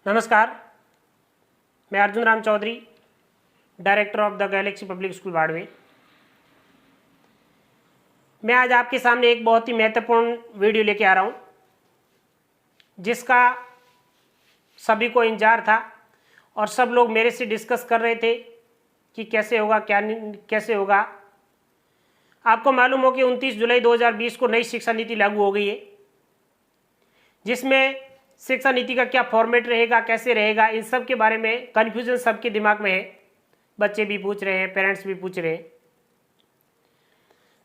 नमस्कार, मैं Arjun Ram Chaudhary, director of the Galaxy Public School Barmer. मैं आज आपके सामने एक बहुत ही महत्वपूर्ण वीडियो लेके आ रहा हूँ, जिसका सभी को इंतजार था और सब लोग मेरे से डिस्कस कर रहे थे कि कैसे होगा, क्या कैसे होगा। आपको मालूम हो कि 29 जुलाई 2020 को नई शिक्षा नीति लागू हो गई है, जिसमें शिक्षा नीति का क्या फॉर्मेट रहेगा, कैसे रहेगा, इन सब के बारे में कन्फ्यूजन सबके दिमाग में है। बच्चे भी पूछ रहे हैं, पेरेंट्स भी पूछ रहे हैं।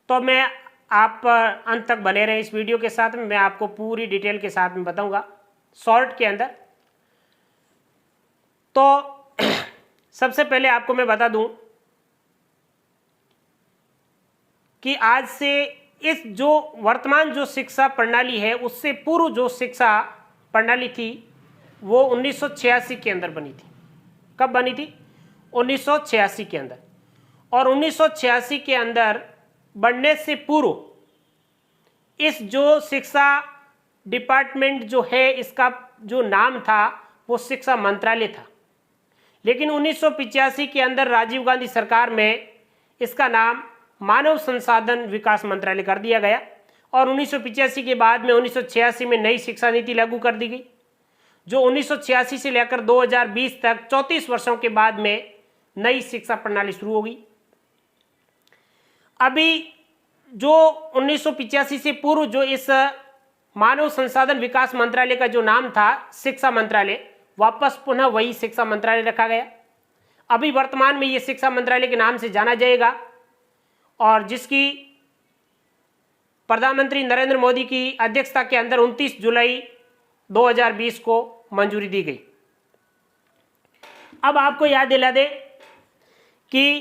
तो मैं आप अंत तक बने रहें इस वीडियो के साथ में। मैं आपको पूरी डिटेल के साथ में बताऊंगा शॉर्ट के अंदर। तो सबसे पहले आपको मैं बता दूं कि आज से इस जो वर्तमान जो शिक्षा प्रणाली है, उससे पूर्व जो शिक्षा प्रणाली थी वो 1986 के अंदर बनी थी। कब बनी थी? 1986 के अंदर। और 1986 के अंदर बनने से पूर्व इस जो शिक्षा डिपार्टमेंट जो है, इसका जो नाम था वो शिक्षा मंत्रालय था। लेकिन 1985 के अंदर राजीव गांधी सरकार में इसका नाम मानव संसाधन विकास मंत्रालय कर दिया गया। और 1985 के बाद में 1986 में नई शिक्षा नीति लागू कर दी गई, जो 1986 से लेकर 2020 तक 34 वर्षों के बाद में नई शिक्षा प्रणाली शुरू होगी। अभी जो 1985 से पूर्व जो इस मानव संसाधन विकास मंत्रालय का जो नाम था शिक्षा मंत्रालय, वापस पुनः वही शिक्षा मंत्रालय रखा गया। अभी वर्तमान में ये शिक्षा मंत्रालय के नाम से जाना जाएगा, और जिसकी प्रधानमंत्री नरेंद्र मोदी की अध्यक्षता के अंदर 29 जुलाई 2020 को मंजूरी दी गई। अब आपको याद दिला दे कि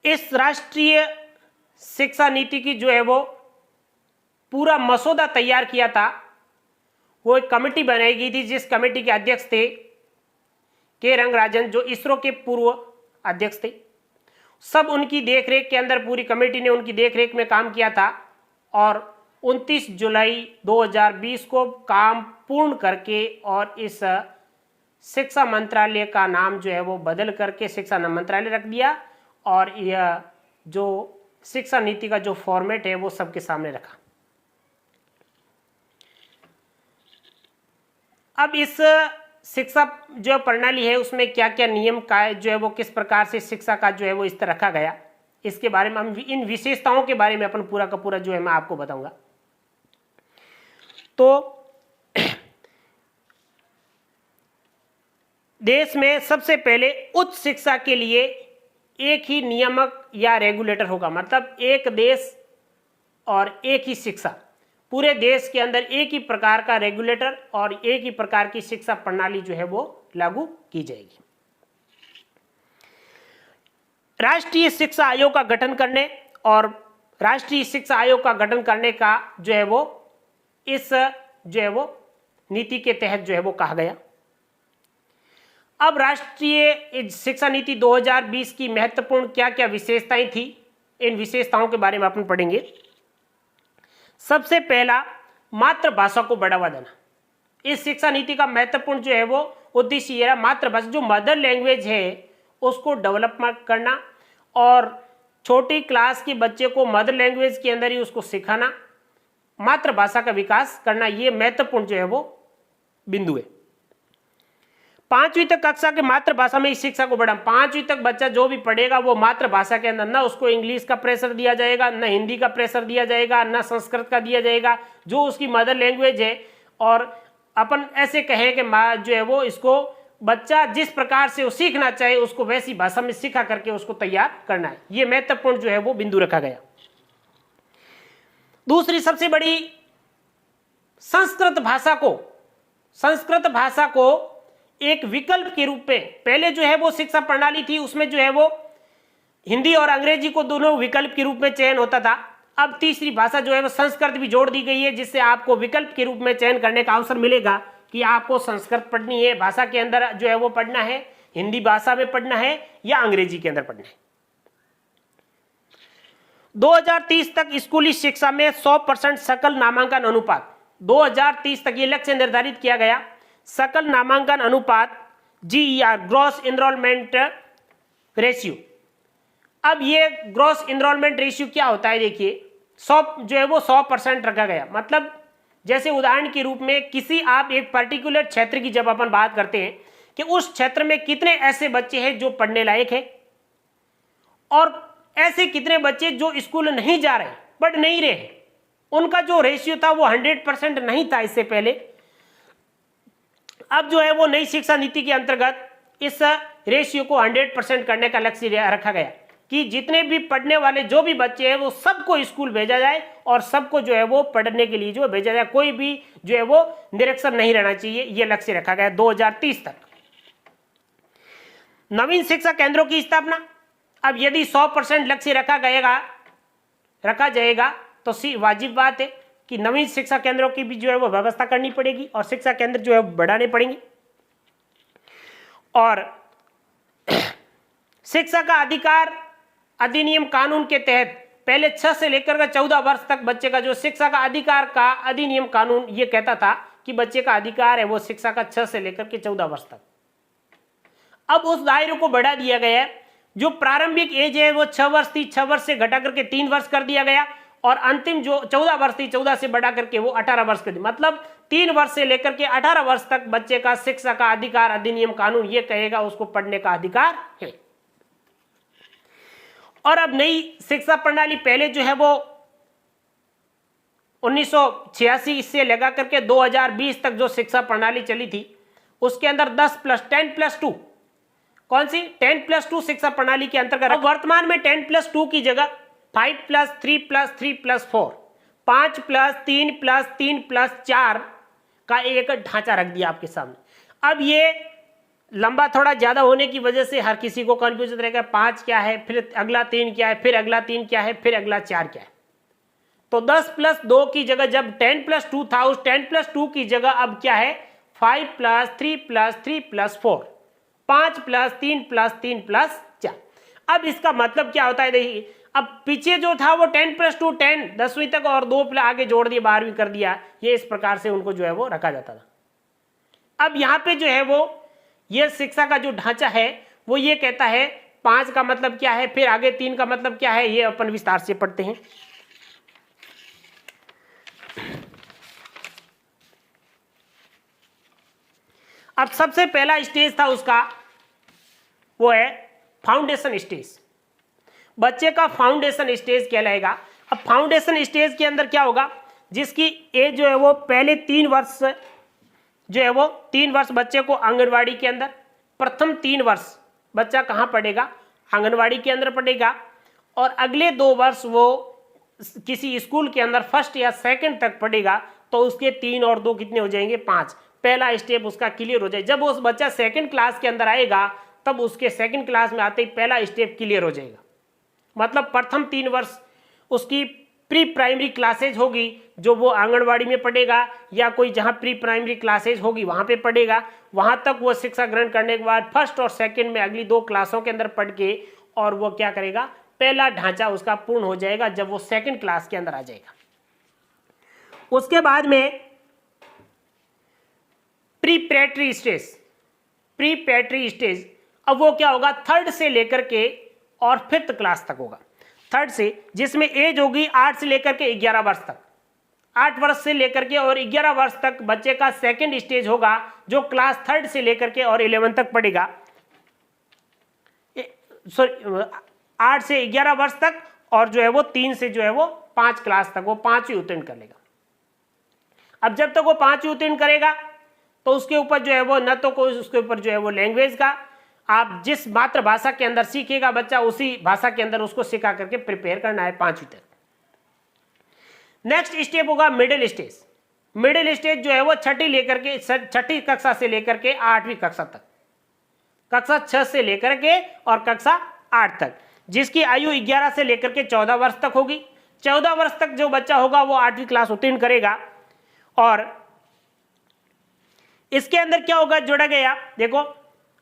इस राष्ट्रीय शिक्षा नीति की जो है वो पूरा मसौदा तैयार किया था, वो एक कमेटी बनाई गई थी, जिस कमेटी के अध्यक्ष थे के रंगराजन, जो इसरो के पूर्व अध्यक्ष थे। सब उनकी देखरेख के अंदर, पूरी कमेटी ने उनकी देखरेख में काम किया था। और 29 जुलाई 2020 को काम पूर्ण करके और इस शिक्षा मंत्रालय का नाम जो है वो बदल करके शिक्षा मंत्रालय रख दिया, और यह जो शिक्षा नीति का जो फॉर्मेट है वो सबके सामने रखा। अब इस शिक्षा जो प्रणाली है उसमें क्या क्या नियम का जो है वो किस प्रकार से शिक्षा का जो है वो इस तरह रखा गया, इसके बारे में हम इन विशेषताओं के बारे में अपन पूरा का पूरा जो है मैं आपको बताऊंगा। तो देश में सबसे पहले उच्च शिक्षा के लिए एक ही नियामक या रेगुलेटर होगा, मतलब एक देश और एक ही शिक्षा। पूरे देश के अंदर एक ही प्रकार का रेगुलेटर और एक ही प्रकार की शिक्षा प्रणाली जो है वो लागू की जाएगी। राष्ट्रीय शिक्षा आयोग का गठन करने और राष्ट्रीय शिक्षा आयोग का गठन करने का जो है वो इस जो है वो नीति के तहत जो है वो कहा गया। अब राष्ट्रीय शिक्षा नीति 2020 की महत्वपूर्ण क्या क्या विशेषताएं थी, इन विशेषताओं के बारे में अपन पढ़ेंगे। सबसे पहला, मातृभाषा को बढ़ावा देना। इस शिक्षा नीति का महत्वपूर्ण जो है वो उद्देश्य यह है, मातृभाषा जो मदर लैंग्वेज है उसको डेवलपमेंट करना, और छोटी क्लास के बच्चे को मदर लैंग्वेज के अंदर ही उसको सिखाना, मातृभाषा का विकास करना, ये महत्वपूर्ण जो है वो बिंदु है। 5वीं तक कक्षा के मातृभाषा में इस शिक्षा को बढ़ा। 5वीं तक बच्चा जो भी पढ़ेगा वो मातृभाषा के अंदर, ना उसको इंग्लिश का प्रेशर दिया जाएगा, ना हिंदी का प्रेशर दिया जाएगा, ना संस्कृत का दिया जाएगा, जो उसकी मदर लैंग्वेज है। और अपन ऐसे कहें कि माँ जो है वो इसको बच्चा जिस प्रकार से वो सीखना चाहे उसको वैसी भाषा में सिखा करके उसको तैयार करना है। ये महत्वपूर्ण जो है वो बिंदु रखा गया। दूसरी सबसे बड़ी, संस्कृत भाषा को एक विकल्प के रूप में, पहले जो है वो शिक्षा प्रणाली थी उसमें जो है वो हिंदी और अंग्रेजी को दोनों विकल्प के रूप में चयन होता था। अब तीसरी भाषा जो है वो संस्कृत भी जोड़ दी गई है, जिससे आपको विकल्प के रूप में चयन करने का अवसर मिलेगा कि आपको संस्कृत पढ़नी है, भाषा के अंदर जो है वो पढ़ना है, हिंदी भाषा में पढ़ना है या अंग्रेजी के अंदर पढ़ना है। 2030 तक स्कूली शिक्षा में 100% सकल नामांकन अनुपात, 2030 तक ये लक्ष्य निर्धारित किया गया। सकल नामांकन अनुपात GER, ग्रॉस इनरोलमेंट रेशियो। अब ये ग्रॉस इनरोलमेंट रेशियो क्या होता है, देखिए 100 जो है वो 100% रखा गया। मतलब जैसे उदाहरण के रूप में किसी आप एक पर्टिकुलर क्षेत्र की जब अपन बात करते हैं कि उस क्षेत्र में कितने ऐसे बच्चे हैं जो पढ़ने लायक हैं और ऐसे कितने बच्चे जो स्कूल नहीं जा रहे, पढ़ नहीं रहे, उनका जो रेशियो था वो 100% नहीं था इससे पहले। अब जो है वो नई शिक्षा नीति के अंतर्गत इस रेशियो को 100% करने का लक्ष्य रखा गया कि जितने भी पढ़ने वाले जो भी बच्चे हैं वो सबको स्कूल भेजा जाए और सबको जो है वो पढ़ने के लिए जो भेजा जाए, कोई भी जो है वो निरक्षर नहीं रहना चाहिए, ये लक्ष्य रखा गया 2030 तक। नवीन शिक्षा केंद्रों की स्थापना। अब यदि 100% लक्ष्य रखा जाएगा तो वाजिब बात है कि नवीन शिक्षा केंद्रों की भी जो है वो व्यवस्था करनी पड़ेगी और शिक्षा केंद्र जो है बढ़ाने पड़ेंगे। और शिक्षा का अधिकार अधिनियम कानून के तहत पहले 6 से लेकर 14 वर्ष तक बच्चे का जो शिक्षा का अधिकार का अधिनियम कानून ये कहता था कि बच्चे का अधिकार है वो शिक्षा का 6 से लेकर के 14 वर्ष तक। अब उस दायरे को बढ़ा दिया गया है। जो प्रारंभिक एज है वो 6 वर्ष थी, 6 वर्ष से घटा करके 3 वर्ष कर दिया गया और अंतिम जो 14 वर्ष थी, 14 से बढ़ा करके वो 18 वर्ष कर दी। मतलब 3 वर्ष से लेकर के 18 वर्ष तक बच्चे का शिक्षा का अधिकार अधिनियम कानून ये कहेगा उसको पढ़ने का अधिकार है। और अब नई शिक्षा प्रणाली पहले जो है वो 1986 से लगा करके 2020 तक जो शिक्षा प्रणाली चली थी उसके अंदर 10+10+2 कौन सी 10+2 शिक्षा प्रणाली के अंतर्गत। अब वर्तमान में 10+2 की जगह 5+3+3+4 5+3+3+4 का एक ढांचा रख दिया आपके सामने। अब ये लंबा थोड़ा ज्यादा होने की वजह से हर किसी को कंफ्यूजन रहेगा, 5 क्या है, फिर अगला 3 क्या है, फिर अगला 3 क्या है, फिर अगला 4 क्या है। तो 10+2 की जगह जब 10+2 था उस 10+2 की जगह अब क्या है 5+3+3+4 5+3+3+4। अब इसका मतलब क्या होता है, देखिए अब पीछे जो था वो 10+2 10 10वीं तक और 2 आगे जोड़ दिया 12वीं कर दिया, ये इस प्रकार से उनको जो है वो रखा जाता था। अब यहाँ पे जो है वो ये शिक्षा का जो ढांचा है वो ये कहता है 5 का मतलब क्या है, फिर आगे 3 का मतलब क्या है, ये अपन विस्तार से पढ़ते हैं। अब सबसे पहला स्टेज था उसका वो है फाउंडेशन स्टेज। बच्चे का फाउंडेशन स्टेज कहलाएगा। अब फाउंडेशन स्टेज के अंदर क्या होगा, जिसकी एज जो है वो पहले 3 वर्ष जो है वो 3 वर्ष बच्चे को आंगनवाड़ी के अंदर, प्रथम 3 वर्ष बच्चा कहाँ पढ़ेगा, आंगनवाड़ी के अंदर पढ़ेगा और अगले 2 वर्ष वो किसी स्कूल के अंदर फर्स्ट या सेकंड तक पढ़ेगा। तो उसके 3 और 2 कितने हो जाएंगे 5। पहला स्टेप उसका क्लियर हो जाए। जब उस बच्चा सेकंड क्लास के अंदर आएगा तब उसके सेकंड क्लास में आते ही पहला स्टेप क्लियर हो जाएगा। मतलब प्रथम 3 वर्ष उसकी प्री प्राइमरी क्लासेज होगी जो वो आंगनवाड़ी में पढ़ेगा या कोई जहाँ प्री प्राइमरी क्लासेज होगी वहाँ पे पढ़ेगा। वहाँ तक वो शिक्षा ग्रहण करने के बाद फर्स्ट और सेकंड में अगली 2 क्लासों के अंदर पढ़ के और वो क्या करेगा, पहला ढांचा उसका पूर्ण हो जाएगा जब वो सेकंड क्लास के अंदर आ जाएगा। उसके बाद में प्रीपरेटरी स्टेज, अब वो क्या होगा 3rd से लेकर के और 5th क्लास तक होगा। 3rd से जिसमें एज होगी 8 से लेकर के 11 वर्ष तक, 8 वर्ष से लेकर के और 11 वर्ष तक बच्चे का सेकंड स्टेज होगा जो क्लास 3rd से लेकर के और 11 तक पढ़ेगा। 8 से 11 वर्ष तक और जो है वो 3 से जो है वो 5 क्लास तक वो 5वीं उत्तीर्ण कर लेगा। अब जब तक वो 5वीं उत्तीर्ण करेगा तो उसके ऊपर जो है वो न तो कोई उसके ऊपर जो है वो लैंग्वेज का आप जिस मातृभाषा के अंदर सीखेगा बच्चा उसी भाषा के अंदर उसको सिखा करके प्रिपेयर करना है 5वीं तक। नेक्स्ट स्टेप होगा मिडिल स्टेज। मिडिल स्टेज जो है वो 6ठी कक्षा से लेकर के 8वीं कक्षा तक, कक्षा 6 से लेकर के और कक्षा 8 तक, जिसकी आयु 11 से लेकर के 14 वर्ष तक होगी। 14 वर्ष तक जो बच्चा होगा वो 8वीं क्लास उत्तीर्ण करेगा। और इसके अंदर क्या होगा जोड़ा गया, देखो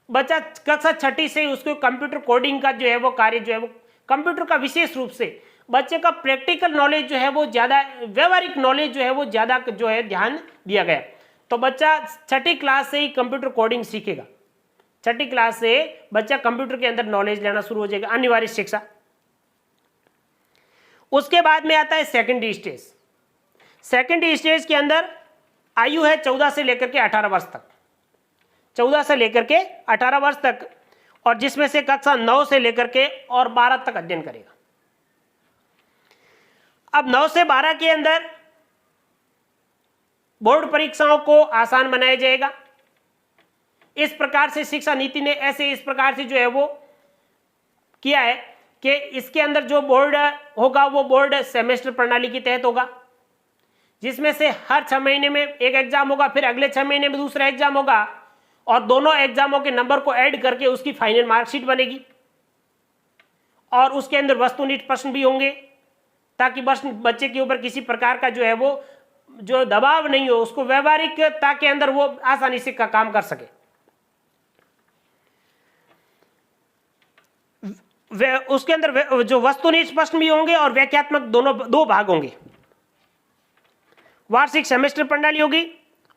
बच्चा कक्षा 6ठी से उसको कंप्यूटर कोडिंग का जो है वो कार्य जो है वो कंप्यूटर का विशेष रूप से बच्चे का प्रैक्टिकल नॉलेज जो है वो ज़्यादा, व्यवहारिक नॉलेज जो है वो ज़्यादा जो है ध्यान दिया गया। तो बच्चा छठी क्लास से ही कंप्यूटर कोडिंग सीखेगा, छठी क्लास से बच्चा कंप्यूटर के अंदर नॉलेज लेना शुरू हो जाएगा, अनिवार्य शिक्षा। उसके बाद में आता है सेकेंडरी स्टेज। सेकेंडरी स्टेज के अंदर आयु है 14 से लेकर के 18 वर्ष तक, 14 से लेकर के 18 वर्ष तक, और जिसमें से कक्षा 9 से लेकर के और 12 तक अध्ययन करेगा। अब 9 से 12 के अंदर बोर्ड परीक्षाओं को आसान बनाया जाएगा। इस प्रकार से शिक्षा नीति ने ऐसे इस प्रकार से जो है वो किया है कि इसके अंदर जो बोर्ड होगा वो बोर्ड सेमेस्टर प्रणाली के तहत होगा, जिसमें से हर 6 महीने में एक एग्जाम होगा, फिर अगले 6 महीने में दूसरा एग्जाम होगा, और दोनों एग्जामों के नंबर को ऐड करके उसकी फाइनल मार्कशीट बनेगी। और उसके अंदर वस्तुनिष्ठ प्रश्न भी होंगे, ताकि बच्चे के ऊपर किसी प्रकार का जो है वो जो दबाव नहीं हो, उसको व्यवहारिकता के अंदर वो आसानी से का काम कर सके। उसके अंदर जो वस्तुनिष्ठ प्रश्न भी होंगे और व्याख्यात्मक दोनों 2 भाग होंगे। वार्षिक सेमेस्टर प्रणाली होगी,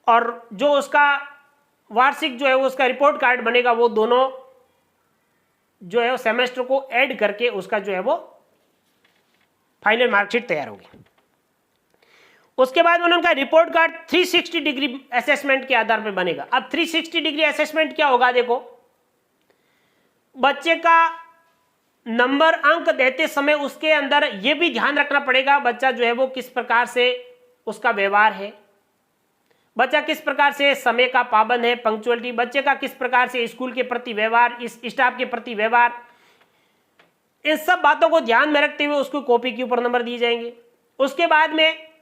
और जो उसका वार्षिक जो है वो उसका रिपोर्ट कार्ड बनेगा, वो दोनों जो है सेमेस्टर को ऐड करके उसका जो है वो फाइनल मार्कशीट तैयार होगी। उसके बाद उनका रिपोर्ट कार्ड 360 डिग्री असेसमेंट के आधार पर बनेगा। अब 360 डिग्री असेसमेंट क्या होगा? देखो, बच्चे का नंबर अंक देते समय उसके अंदर यह भी ध्यान रखना पड़ेगा बच्चा जो है वो किस प्रकार से उसका व्यवहार है, बच्चा किस प्रकार से समय का पाबंद है, पंक्चुअलिटी, बच्चे का किस प्रकार से स्कूल के प्रति व्यवहार, इस स्टाफ के प्रति व्यवहार, इन सब बातों को ध्यान में रखते हुए उसको कॉपी के ऊपर नंबर दिए जाएंगे। उसके बाद में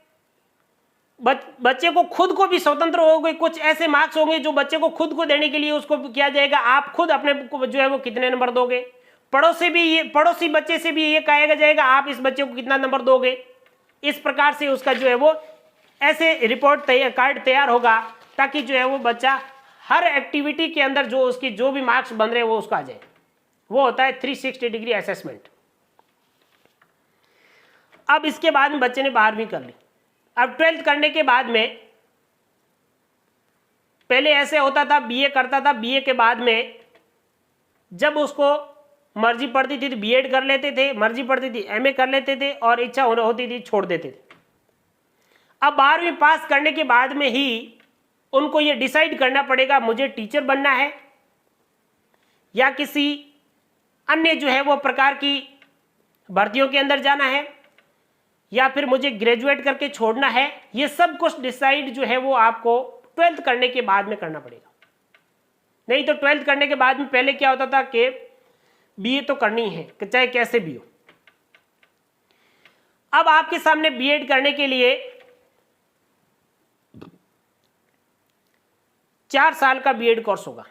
बच्चे को खुद को भी स्वतंत्र हो गए, कुछ ऐसे मार्क्स होंगे जो बच्चे को खुद को देने के लिए उसको किया जाएगा, आप खुद अपने को जो है वो कितने नंबर दोगे। पड़ोसी बच्चे से भी ये कहा जाएगा आप इस बच्चे को कितना नंबर दोगे। इस प्रकार से उसका जो है वो ऐसे रिपोर्ट कार्ड तैयार होगा, ताकि जो है वो बच्चा हर एक्टिविटी के अंदर जो उसकी जो भी मार्क्स बन रहे हैं वो उसका आ जाए। वो होता है 360 डिग्री असेसमेंट। अब इसके बाद में बच्चे ने 12वीं कर ली। अब 12th करने के बाद में पहले ऐसे होता था, बीए करता था, बीए के बाद में जब उसको मर्जी पड़ती थी तो बीएड कर लेते थे, मर्जी पड़ती थी एमए कर लेते थे, और इच्छा होती थी छोड़ देते थे। अब 12वीं पास करने के बाद में ही उनको ये डिसाइड करना पड़ेगा मुझे टीचर बनना है या किसी अन्य जो है वो प्रकार की भर्तियों के अंदर जाना है, या फिर मुझे ग्रेजुएट करके छोड़ना है। ये सब कुछ डिसाइड जो है वो आपको 12th करने के बाद में करना पड़ेगा। नहीं तो 12th करने के बाद में पहले क्या होता था कि बीए तो करनी है चाहे कैसे भी हो। अब आपके सामने बीएड करने के लिए 4 साल का बीएड कोर्स होगा।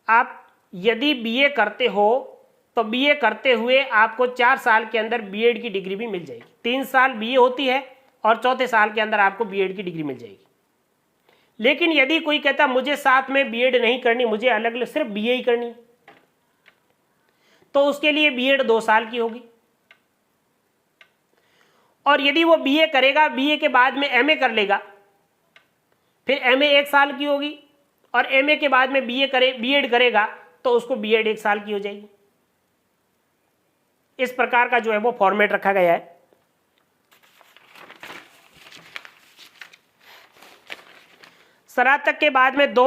आप यदि बीए करते हो तो बीए करते हुए आपको 4 साल के अंदर बीएड की डिग्री भी मिल जाएगी। 3 साल बीए होती है और चौथे साल के अंदर आपको बीएड की डिग्री मिल जाएगी। लेकिन यदि कोई कहता मुझे साथ में बीएड नहीं करनी, मुझे अलग अलग सिर्फ बीए ही करनी, तो उसके लिए बीएड 2 साल की होगी। और यदि वो बीए करेगा, बीए के बाद में एमए कर लेगा, फिर एमए 1 साल की होगी, और एमए के बाद में बीएड करेगा तो उसको बीएड 1 साल की हो जाएगी। इस प्रकार का जो है वो फॉर्मेट रखा गया है। स्नातक के बाद में जो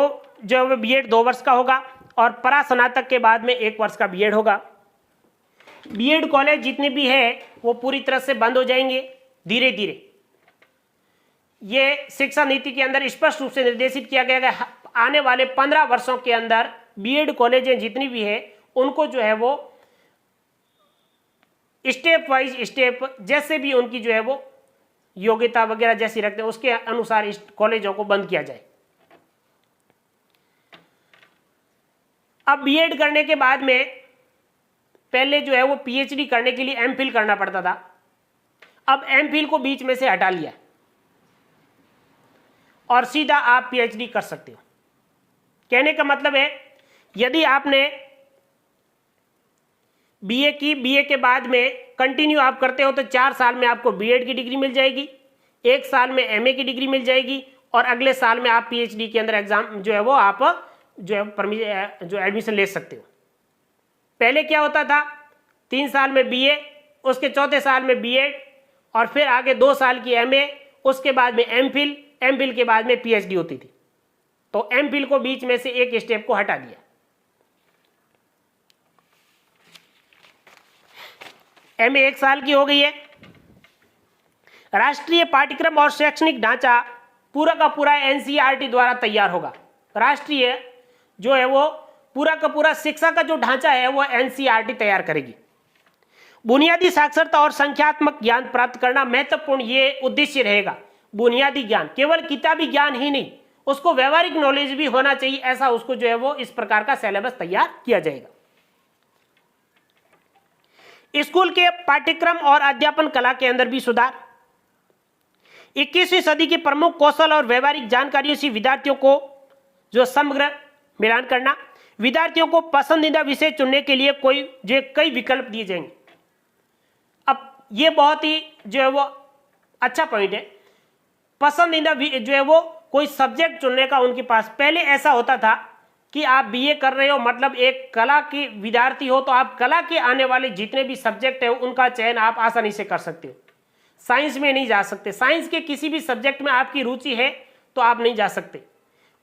है वो बीएड 2 वर्ष का होगा, और परास्नातक के बाद में 1 वर्ष का बीएड होगा। बीएड कॉलेज जितने भी है वो पूरी तरह से बंद हो जाएंगे धीरे धीरे। ये शिक्षा नीति के अंदर स्पष्ट रूप से निर्देशित किया गया है। आने वाले 15 वर्षों के अंदर बीएड कॉलेजें जितनी भी है उनको जो है वो स्टेप वाइज स्टेप जैसे भी उनकी जो है वो योग्यता वगैरह जैसी रखते हैं उसके अनुसार इस कॉलेजों को बंद किया जाए। अब बीएड करने के बाद में पहले जो है वो पीएचडी करने के लिए एमफिल करना पड़ता था। अब एमफिल को बीच में से हटा लिया और सीधा आप पीएचडी कर सकते हो। कहने का मतलब है यदि आपने बीए की, बीए के बाद में कंटिन्यू आप करते हो तो 4 साल में आपको बीएड की डिग्री मिल जाएगी, 1 साल में एमए की डिग्री मिल जाएगी और अगले साल में आप पीएचडी के अंदर एग्जाम जो है वो आप जो है जो एडमिशन ले सकते हो। पहले क्या होता था, 3 साल में बीए, उसके चौथे साल में बीएड और फिर आगे 2 साल की एमए, उसके बाद में एमफिल, एमफिल के बाद में पीएचडी होती थी। तो एमफिल को बीच में से एक स्टेप को हटा दिया। एमए 1 साल की हो गई है। राष्ट्रीय पाठ्यक्रम और शैक्षणिक ढांचा पूरा का पूरा एनसीईआरटी द्वारा तैयार होगा। राष्ट्रीय जो है वो पूरा का पूरा शिक्षा का जो ढांचा है वो एनसीईआरटी तैयार करेगी। बुनियादी साक्षरता और संख्यात्मक ज्ञान प्राप्त करना महत्वपूर्ण ये उद्देश्य रहेगा। बुनियादी ज्ञान, केवल किताबी ज्ञान ही नहीं, उसको व्यवहारिक नॉलेज भी होना चाहिए, ऐसा उसको जो है वो इस प्रकार का सिलेबस तैयार किया जाएगा। स्कूल के पाठ्यक्रम और अध्यापन कला के अंदर भी सुधार। 21वीं सदी के प्रमुख कौशल और व्यवहारिक जानकारियों से विद्यार्थियों को जो समग्र मिलान करना। विद्यार्थियों को पसंदीदा विषय चुनने के लिए कई विकल्प दिए जाएंगे। अब ये बहुत ही जो है वो अच्छा पॉइंट है। पसंदीदा जो है वो कोई सब्जेक्ट चुनने का उनके पास, पहले ऐसा होता था कि आप बीए कर रहे हो मतलब एक कला के विद्यार्थी हो तो आप कला के आने वाले जितने भी सब्जेक्ट है उनका चयन आप आसानी से कर सकते हो। साइंस में नहीं जा सकते, साइंस के किसी भी सब्जेक्ट में आपकी रुचि है तो आप नहीं जा सकते।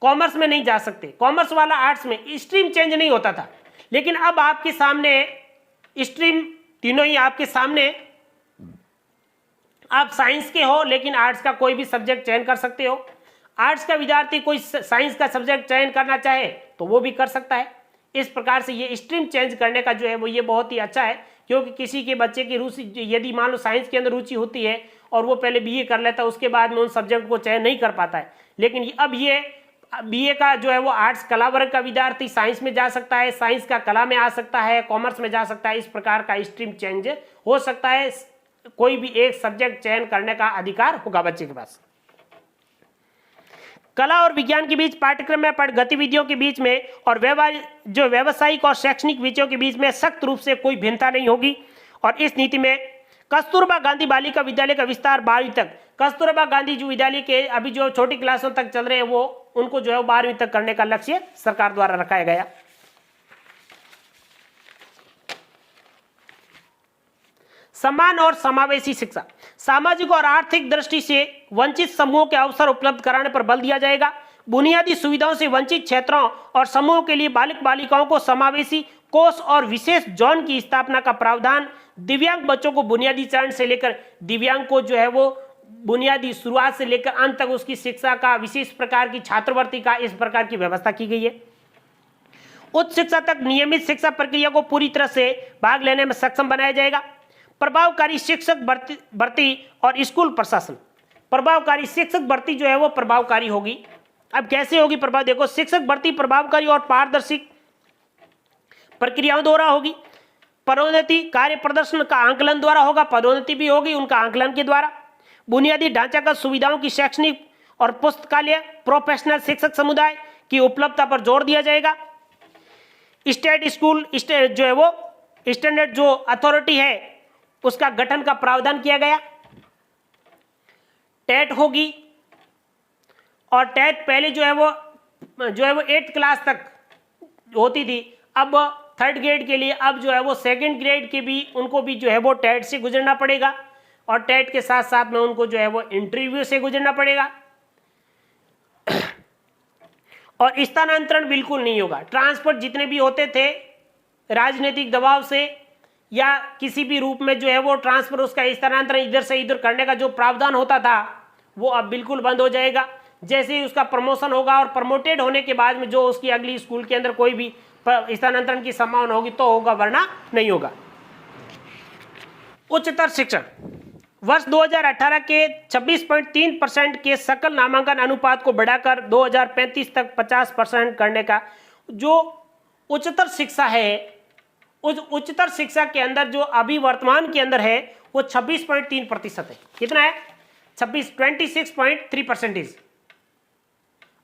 कॉमर्स में नहीं जा सकते, कॉमर्स वाला आर्ट्स में, स्ट्रीम चेंज नहीं होता था। लेकिन अब आपके सामने स्ट्रीम तीनों ही आपके सामने, आप साइंस के हो लेकिन आर्ट्स का कोई भी सब्जेक्ट चयन कर सकते हो। आर्ट्स का विद्यार्थी कोई साइंस का सब्जेक्ट चयन करना चाहे तो वो भी कर सकता है। इस प्रकार से ये स्ट्रीम चेंज करने का जो है वो ये बहुत ही अच्छा है, क्योंकि किसी के बच्चे की रुचि यदि मान लो साइंस के अंदर रुचि होती है और वो पहले बीए कर लेता है, उसके बाद में उन सब्जेक्ट को चयन नहीं कर पाता है। लेकिन अब ये बीए का जो है वो आर्ट्स कला वर्ग का विद्यार्थी साइंस में जा सकता है, साइंस का कला में आ सकता है, कॉमर्स में जा सकता है। इस प्रकार का स्ट्रीम चेंज हो सकता है। कोई भी एक सब्जेक्ट चयन करने का अधिकार होगा बच्चे के पास। कला और विज्ञान के बीच पाठ्यक्रम में पढ़ गतिविधियों के बीच में और व्यवसायिक और शैक्षणिक विषयों के बीच में सख्त रूप से कोई भिन्नता नहीं होगी। और इस नीति में कस्तूरबा गांधी बालिका विद्यालय का विस्तार 12वीं तक, कस्तूरबा गांधी जो विद्यालय के अभी जो छोटी क्लासों तक चल रहे हैं वो उनको जो है 12वीं तक करने का लक्ष्य सरकार द्वारा रखा गया। समान और समावेशी शिक्षा, सामाजिक और आर्थिक दृष्टि से वंचित समूहों के अवसर उपलब्ध कराने पर बल दिया जाएगा। बुनियादी सुविधाओं से वंचित क्षेत्रों और समूहों के लिए बालिक बालिकाओं को समावेशी कोष और विशेष जोन की स्थापना का प्रावधान। दिव्यांग बच्चों को बुनियादी चरण से लेकर दिव्यांग को जो है वो बुनियादी शुरुआत से लेकर अंत तक उसकी शिक्षा का, विशेष प्रकार की छात्रवृत्ति का, इस प्रकार की व्यवस्था की गई है। उच्च शिक्षा तक नियमित शिक्षा प्रक्रिया को पूरी तरह से भाग लेने में सक्षम बनाया जाएगा। प्रभावकारी शिक्षक भर्ती और स्कूल प्रशासन, प्रभावकारी शिक्षक भर्ती जो है वो प्रभावकारी होगी। अब कैसे होगी प्रभाव, देखो, शिक्षक भर्ती प्रभावकारी और पारदर्शी प्रक्रियाओं द्वारा होगी। पदोन्नति कार्य प्रदर्शन का आंकलन द्वारा होगा, पदोन्नति भी होगी उनका आंकलन के द्वारा। बुनियादी ढांचागत सुविधाओं की शैक्षणिक और पुस्तकालय प्रोफेशनल शिक्षक समुदाय की उपलब्धता पर जोर दिया जाएगा। स्टेट स्कूल जो है वो स्टैंडर्ड जो अथॉरिटी है उसका गठन का प्रावधान किया गया। टेट होगी और टेट पहले जो है वो 8th क्लास तक होती थी, अब 3rd ग्रेड के लिए अब जो है वो 2nd ग्रेड के भी उनको भी जो है वो टेट से गुजरना पड़ेगा और टेट के साथ साथ में उनको जो है वो इंटरव्यू से गुजरना पड़ेगा। और स्थानांतरण बिल्कुल नहीं होगा। ट्रांसफर जितने भी होते थे राजनीतिक दबाव से या किसी भी रूप में जो है वो ट्रांसफर, उसका स्थानांतरण इधर से इधर करने का जो प्रावधान होता था वो अब बिल्कुल बंद हो जाएगा। जैसे ही उसका प्रमोशन होगा और प्रमोटेड होने के बाद में जो उसकी अगली स्कूल के अंदर कोई भी स्थानांतरण की संभावना होगी तो होगा, वरना नहीं होगा। उच्चतर शिक्षण, वर्ष 2018 के 26.3% के सकल नामांकन अनुपात को बढ़ाकर 2035 तक 50% करने का जो उच्चतर शिक्षा है, उस उच्चतर शिक्षा के अंदर जो अभी वर्तमान के अंदर है वो 26.3% है। कितना है? 26.3%।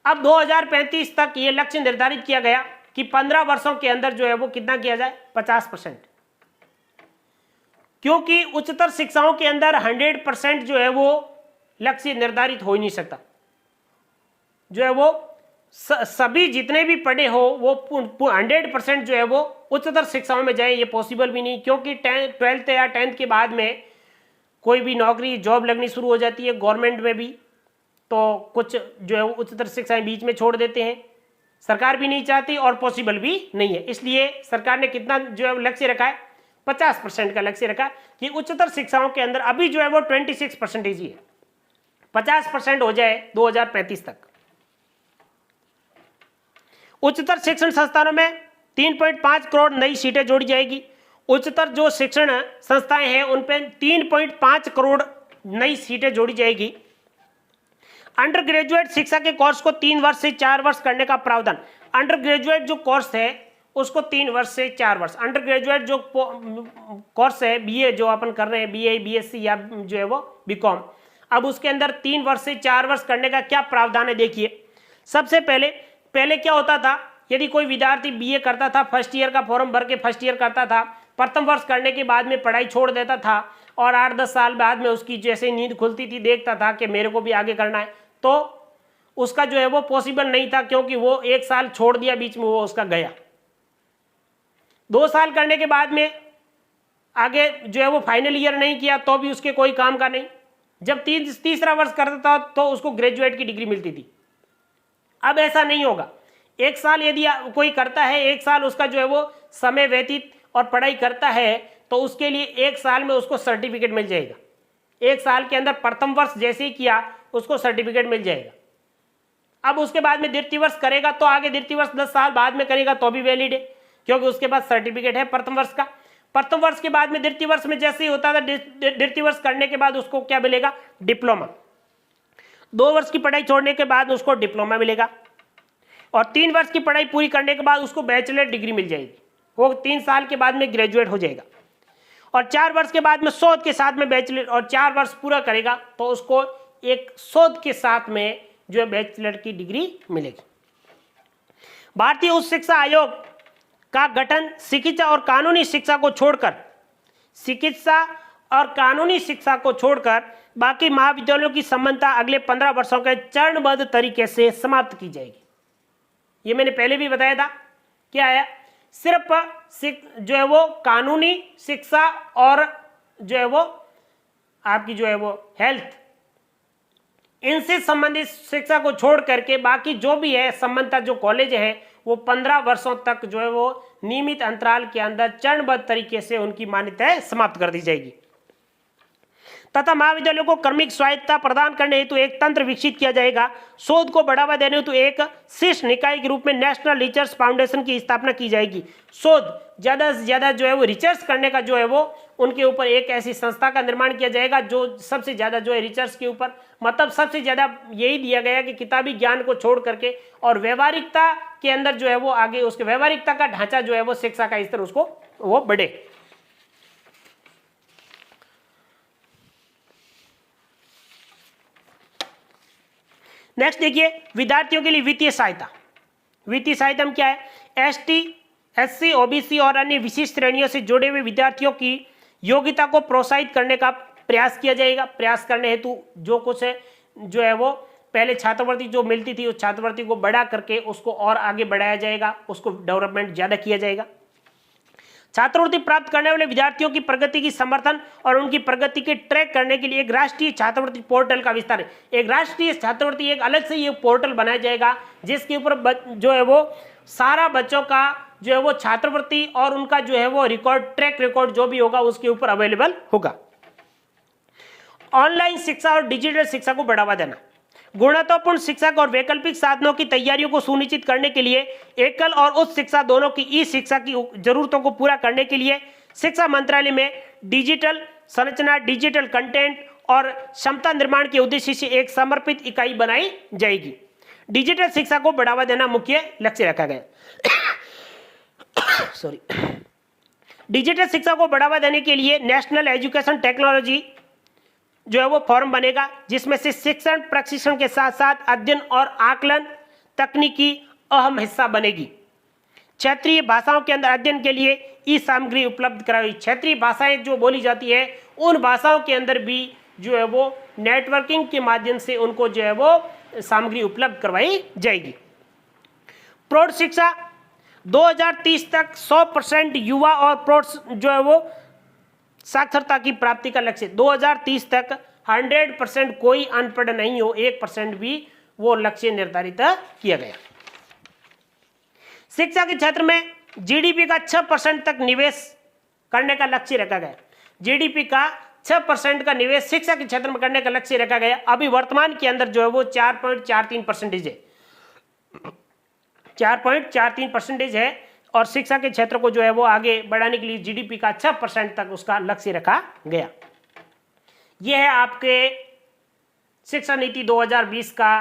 अब 2035 तक ये लक्ष्य निर्धारित किया गया कि 15 वर्षों के अंदर जो है वो कितना किया जाए, 50%। क्योंकि उच्चतर शिक्षाओं के अंदर 100% जो है वो लक्ष्य निर्धारित हो ही नहीं सकता। जो है वो सभी जितने भी पढ़े हो वो 100% जो है वो उच्चतर शिक्षाओं में जाए, ये पॉसिबल भी नहीं, क्योंकि 12th या 10th के बाद में कोई भी नौकरी जॉब लगनी शुरू हो जाती है गवर्नमेंट में भी, तो कुछ जो है वो उच्चतर शिक्षाएं बीच में छोड़ देते हैं। सरकार भी नहीं चाहती और पॉसिबल भी नहीं है, इसलिए सरकार ने कितना जो है लक्ष्य रखा है, 50% का लक्ष्य रखा कि उच्चतर शिक्षाओं के अंदर अभी जो है वो 26% ही है, 50% हो जाए 2035 तक। उच्चतर शिक्षण संस्थानों में 3.5 करोड़ नई सीटें जोड़ी जाएगी। उच्चतर जो शिक्षण संस्थाएं हैं उन पे 3.5 करोड़ नई सीटें जोड़ी जाएगी। अंडर ग्रेजुएट शिक्षा के कोर्स को 3 वर्ष से 4 वर्ष करने का प्रावधान। अंडर ग्रेजुएट जो कोर्स है उसको 3 वर्ष से 4 वर्ष, अंडर ग्रेजुएट जो कोर्स है बीए जो अपन कर रहे हैं, बीए बीएससी या जो है वो बीकॉम, अब उसके अंदर 3 वर्ष से 4 वर्ष करने का क्या प्रावधान है देखिए। सबसे पहले क्या होता था, यदि कोई विद्यार्थी बीए करता था, फर्स्ट ईयर का फॉर्म भर के फर्स्ट ईयर करता था, प्रथम वर्ष करने के बाद में पढ़ाई छोड़ देता था और 8-10 साल बाद में उसकी जैसे नींद खुलती थी देखता था कि मेरे को भी आगे करना है, तो उसका जो है वो पॉसिबल नहीं था, क्योंकि वो 1 साल छोड़ दिया बीच में, वो उसका गया। 2 साल करने के बाद में आगे जो है वो फाइनल ईयर नहीं किया तो भी उसके कोई काम का नहीं। जब तीसरा वर्ष करता था तो उसको ग्रेजुएट की डिग्री मिलती थी। अब ऐसा नहीं होगा। 1 साल यदि कोई करता है, 1 साल उसका जो है वो समय व्यतीत और पढ़ाई करता है, तो उसके लिए 1 साल में उसको सर्टिफिकेट मिल जाएगा। 1 साल के अंदर प्रथम वर्ष जैसे ही किया उसको सर्टिफिकेट मिल जाएगा। अब उसके बाद में द्वितीय वर्ष करेगा तो आगे द्वितीय वर्ष 10 साल बाद में करेगा तो भी वैलिड है, क्योंकि उसके पास सर्टिफिकेट है प्रथम वर्ष का। प्रथम वर्ष के बाद में द्वितीय वर्ष में जैसे ही होता था, द्वितीय वर्ष करने के बाद उसको क्या मिलेगा, डिप्लोमा। 2 वर्ष की पढ़ाई छोड़ने के बाद उसको डिप्लोमा मिलेगा और 3 वर्ष की पढ़ाई पूरी करने के बाद उसको बैचलर डिग्री मिल जाएगी। वो 3 साल के बाद में ग्रेजुएट हो जाएगा और 4 वर्ष के बाद में शोध के साथ में बैचलर, और 4 वर्ष पूरा करेगा तो उसको एक शोध के साथ में जो है बैचलर की डिग्री मिलेगी। भारतीय उच्च शिक्षा आयोग का गठन चिकित्सा और कानूनी शिक्षा को छोड़कर बाकी महाविद्यालयों की संबद्धता अगले 15 वर्षों के चरणबद्ध तरीके से समाप्त की जाएगी। ये मैंने पहले भी बताया था। क्या है, सिर्फ जो है वो कानूनी शिक्षा और जो है वो आपकी जो है वो हेल्थ, इनसे संबंधित शिक्षा को छोड़ करके बाकी जो भी है संबंधित जो कॉलेज है वो 15 वर्षों तक जो है वो नियमित अंतराल के अंदर चरणबद्ध तरीके से उनकी मान्यताएं समाप्त कर दी जाएगी तथा महाविद्यालयों को क्रमिक स्वायत्तता प्रदान करने हेतु एक तंत्र विकसित किया जाएगा। शोध को बढ़ावा देने हेतु एक शीर्ष निकाय के रूप में नेशनल रिसर्च फाउंडेशन की स्थापना की जाएगी। शोध ज्यादा से ज्यादा जो है वो रिसर्च करने का जो है वो उनके ऊपर एक ऐसी संस्था का निर्माण किया जाएगा जो सबसे ज्यादा जो है रिसर्च के ऊपर, मतलब सबसे ज्यादा यही दिया गया कि किताबी ज्ञान को छोड़ करके और व्यवहारिकता के अंदर जो है वो आगे उसके व्यवहारिकता का ढांचा जो है वो शिक्षा का स्तर उसको वो बढ़े। नेक्स्ट देखिए, विद्यार्थियों के लिए वित्तीय सहायता। वित्तीय सहायता में क्या है, एसटी, एससी, ओबीसी और अन्य विशिष्ट श्रेणियों से जुड़े हुए विद्यार्थियों की योग्यता को प्रोत्साहित करने का प्रयास किया जाएगा। प्रयास करने हेतु जो कुछ है जो है वो पहले छात्रवृत्ति जो मिलती थी उस छात्रवृत्ति को बढ़ा करके उसको और आगे बढ़ाया जाएगा, उसको डेवलपमेंट ज्यादा किया जाएगा। छात्रवृत्ति प्राप्त करने वाले विद्यार्थियों की प्रगति की समर्थन और उनकी प्रगति के ट्रैक करने के लिए एक राष्ट्रीय छात्रवृत्ति पोर्टल का विस्तार है। एक राष्ट्रीय छात्रवृत्ति एक अलग से ये पोर्टल बनाया जाएगा जिसके ऊपर जो है वो सारा बच्चों का जो है वो छात्रवृत्ति और उनका जो है वो रिकॉर्ड, ट्रैक रिकॉर्ड जो भी होगा उसके ऊपर अवेलेबल होगा। ऑनलाइन शिक्षा और डिजिटल शिक्षा को बढ़ावा देना। गुणवत्तापूर्ण शिक्षा और वैकल्पिक साधनों की तैयारियों को सुनिश्चित करने के लिए एकल और उच्च शिक्षा दोनों की ई शिक्षा की जरूरतों को पूरा करने के लिए शिक्षा मंत्रालय में डिजिटल संरचना, डिजिटल कंटेंट और क्षमता निर्माण के उद्देश्य से एक समर्पित इकाई बनाई जाएगी। डिजिटल शिक्षा को बढ़ावा देना मुख्य लक्ष्य रखा गया। सॉरी, डिजिटल शिक्षा को बढ़ावा देने के लिए नेशनल एजुकेशन टेक्नोलॉजी जो है वो फॉर्म बनेगा जिसमें से शिक्षण प्रशिक्षण के साथ साथ अध्ययन और आकलन तकनीकी अहम हिस्सा बनेगी। क्षेत्रीय भाषाओं के अंदर अध्ययन के लिए ई सामग्री उपलब्ध कराई। क्षेत्रीय भाषाएं जो बोली जाती है उन भाषाओं के अंदर भी जो है वो नेटवर्किंग के माध्यम से उनको जो है वो सामग्री उपलब्ध करवाई जाएगी। प्रौढ़ शिक्षा 2030 तक 100% युवा और प्रौढ़ जो है वो साक्षरता की प्राप्ति का लक्ष्य। 2030 तक 100% कोई अनपढ़ नहीं हो, 1% भी वो लक्ष्य निर्धारित किया गया। शिक्षा के क्षेत्र में जीडीपी का 6% तक निवेश करने का लक्ष्य रखा गया। जीडीपी का 6% का निवेश शिक्षा के क्षेत्र में करने का लक्ष्य रखा गया। अभी वर्तमान के अंदर जो है वो 4.43% है, 4.43% है और शिक्षा के क्षेत्र को जो है वो आगे बढ़ाने के लिए जीडीपी का 6% तक उसका लक्ष्य रखा गया। यह है आपके शिक्षा नीति 2020 का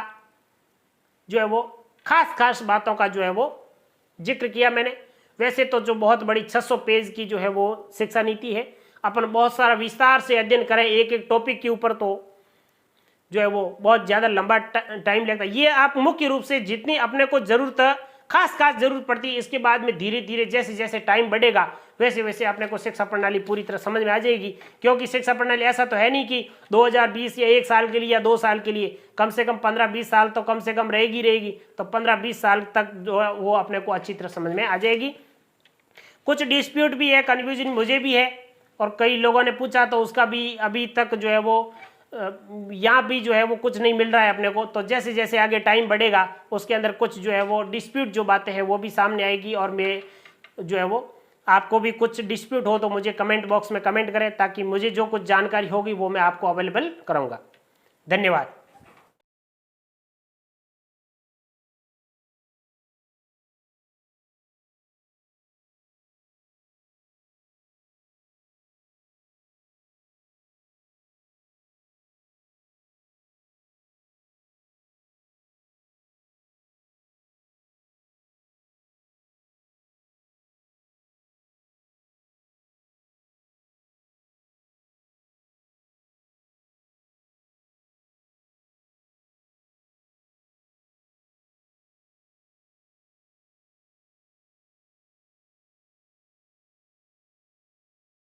जो है वो खास बातों का जो है वो जिक्र किया मैंने। वैसे तो जो बहुत बड़ी 600 पेज की जो है वो शिक्षा नीति है, अपन बहुत सारा विस्तार से अध्ययन करें एक एक टॉपिक के ऊपर तो जो है वो बहुत ज़्यादा लंबा टाइम लगता है। ये आप मुख्य रूप से जितनी अपने को ज़रूरत खास जरूरत पड़ती है, इसके बाद में धीरे धीरे जैसे जैसे टाइम बढ़ेगा वैसे वैसे अपने को शिक्षा प्रणाली पूरी तरह समझ में आ जाएगी। क्योंकि शिक्षा प्रणाली ऐसा तो है नहीं कि 2020 या 1 साल के लिए या 2 साल के लिए, कम से कम 15-20 साल तो कम से कम रहेगी। तो 15-20 साल तक जो है वो अपने को अच्छी तरह समझ में आ जाएगी। कुछ डिस्प्यूट भी है, कन्फ्यूजन मुझे भी है और कई लोगों ने पूछा तो उसका भी अभी तक जो है वो यहाँ भी जो है वो कुछ नहीं मिल रहा है अपने को। तो जैसे जैसे आगे टाइम बढ़ेगा उसके अंदर कुछ जो है वो डिस्प्यूट जो बातें हैं वो भी सामने आएगी और मैं जो है वो आपको भी कुछ डिस्प्यूट हो तो मुझे कमेंट बॉक्स में कमेंट करें ताकि मुझे जो कुछ जानकारी होगी वो मैं आपको अवेलेबल कराऊंगा। धन्यवाद।